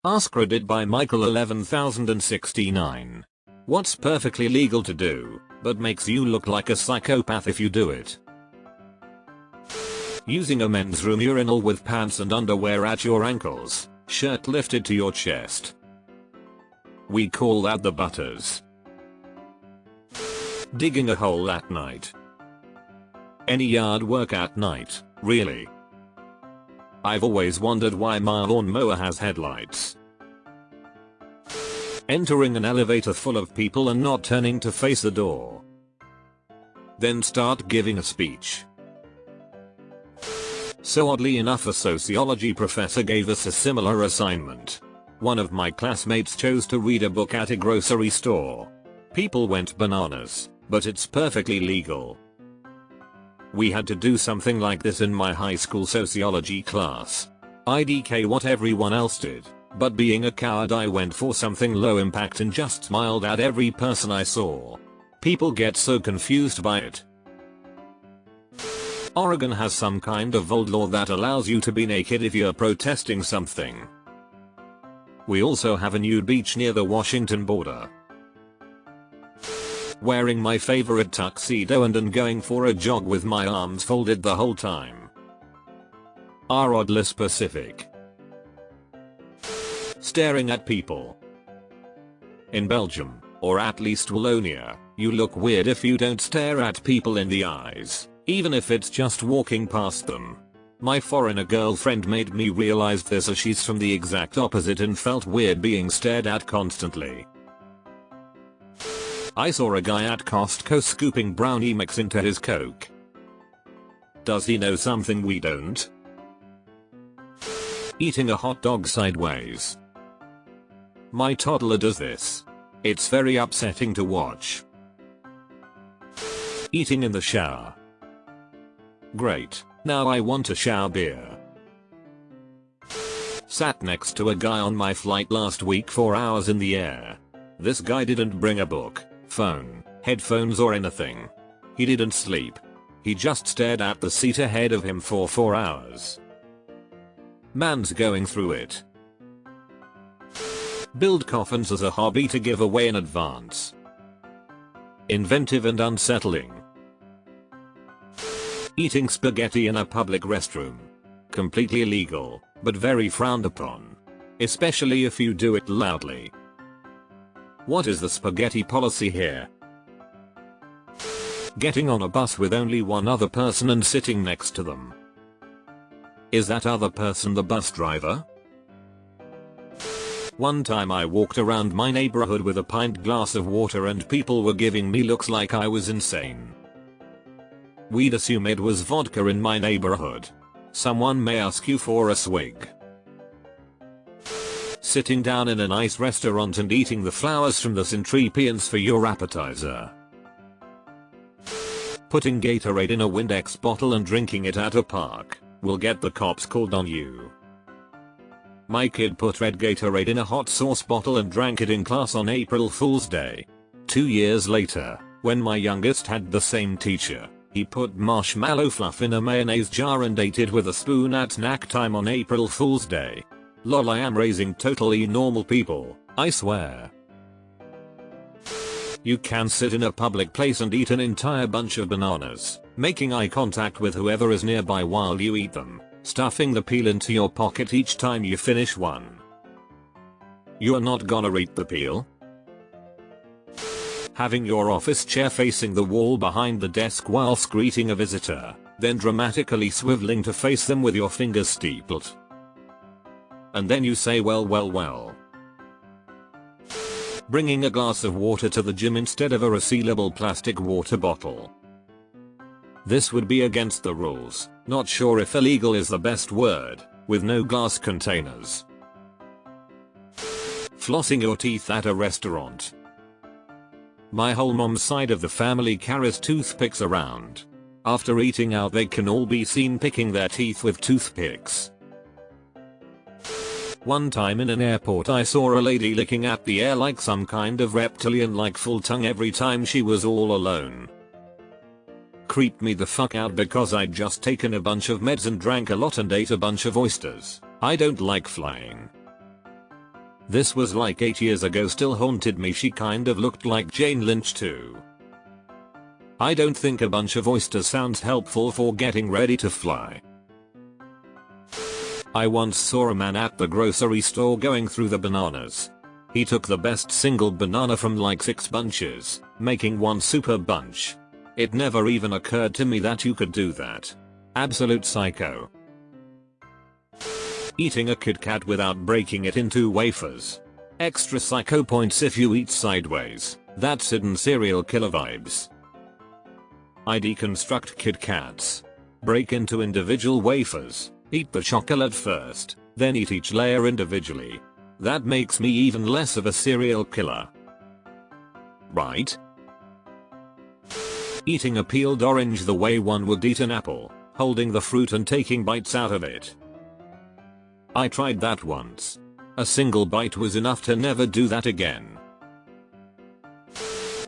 AskReddit by Michael 11069. What's perfectly legal to do, but makes you look like a psychopath if you do it? Using a men's room urinal with pants and underwear at your ankles, shirt lifted to your chest. We call that the butters. Digging a hole at night. Any yard work at night, really? I've always wondered why my lawnmower has headlights. Entering an elevator full of people and not turning to face the door. Then start giving a speech. So oddly enough, a sociology professor gave us a similar assignment. One of my classmates chose to read a book at a grocery store. People went bananas, but it's perfectly legal. We had to do something like this in my high school sociology class. IDK what everyone else did, but being a coward I went for something low impact and just smiled at every person I saw. People get so confused by it. Oregon has some kind of old law that allows you to be naked if you're protesting something. We also have a nude beach near the Washington border. Wearing my favorite tuxedo and going for a jog with my arms folded the whole time. Are oddly specific. Staring at people. In Belgium, or at least Wallonia, you look weird if you don't stare at people in the eyes, even if it's just walking past them. My foreigner girlfriend made me realize this as she's from the exact opposite and felt weird being stared at constantly. I saw a guy at Costco scooping brownie mix into his Coke. Does he know something we don't? Eating a hot dog sideways. My toddler does this. It's very upsetting to watch. Eating in the shower. Great, now I want a shower beer. Sat next to a guy on my flight last week for hours in the air. This guy didn't bring a book, phone, headphones or anything. He didn't sleep. He just stared at the seat ahead of him for 4 hours. Man's going through it. Build coffins as a hobby to give away in advance. Inventive and unsettling. Eating spaghetti in a public restroom. Completely illegal, but very frowned upon. Especially if you do it loudly. What is the spaghetti policy here? Getting on a bus with only one other person and sitting next to them. Is that other person the bus driver? One time I walked around my neighborhood with a pint glass of water and people were giving me looks like I was insane. We'd assume it was vodka in my neighborhood. Someone may ask you for a swig. Sitting down in a nice restaurant and eating the flowers from the centripeans for your appetizer. Putting Gatorade in a Windex bottle and drinking it at a park will get the cops called on you. My kid put red Gatorade in a hot sauce bottle and drank it in class on April Fool's Day. 2 years later, when my youngest had the same teacher, he put marshmallow fluff in a mayonnaise jar and ate it with a spoon at snack time on April Fool's Day. Lol, I am raising totally normal people, I swear. You can sit in a public place and eat an entire bunch of bananas, making eye contact with whoever is nearby while you eat them, stuffing the peel into your pocket each time you finish one. You're not gonna eat the peel? Having your office chair facing the wall behind the desk whilst greeting a visitor, then dramatically swiveling to face them with your fingers steepled. And then you say well. Bringing a glass of water to the gym instead of a resealable plastic water bottle. This would be against the rules, not sure if illegal is the best word, with no glass containers. Flossing your teeth at a restaurant. My whole mom's side of the family carries toothpicks around. After eating out they can all be seen picking their teeth with toothpicks. One time in an airport I saw a lady licking at the air like some kind of reptilian like full tongue every time she was all alone. Creeped me the fuck out because I'd just taken a bunch of meds and drank a lot and ate a bunch of oysters. I don't like flying. This was like 8 years ago, still haunted me. She kind of looked like Jane Lynch too. I don't think a bunch of oysters sounds helpful for getting ready to fly. I once saw a man at the grocery store going through the bananas. He took the best single banana from like 6 bunches, making one super bunch. It never even occurred to me that you could do that. Absolute psycho. Eating a Kit Kat without breaking it into wafers. Extra psycho points if you eat sideways. That's hidden serial killer vibes. I deconstruct Kit Kats. Break into individual wafers. Eat the chocolate first, then eat each layer individually. That makes me even less of a serial killer. Right? Eating a peeled orange the way one would eat an apple, holding the fruit and taking bites out of it. I tried that once. A single bite was enough to never do that again.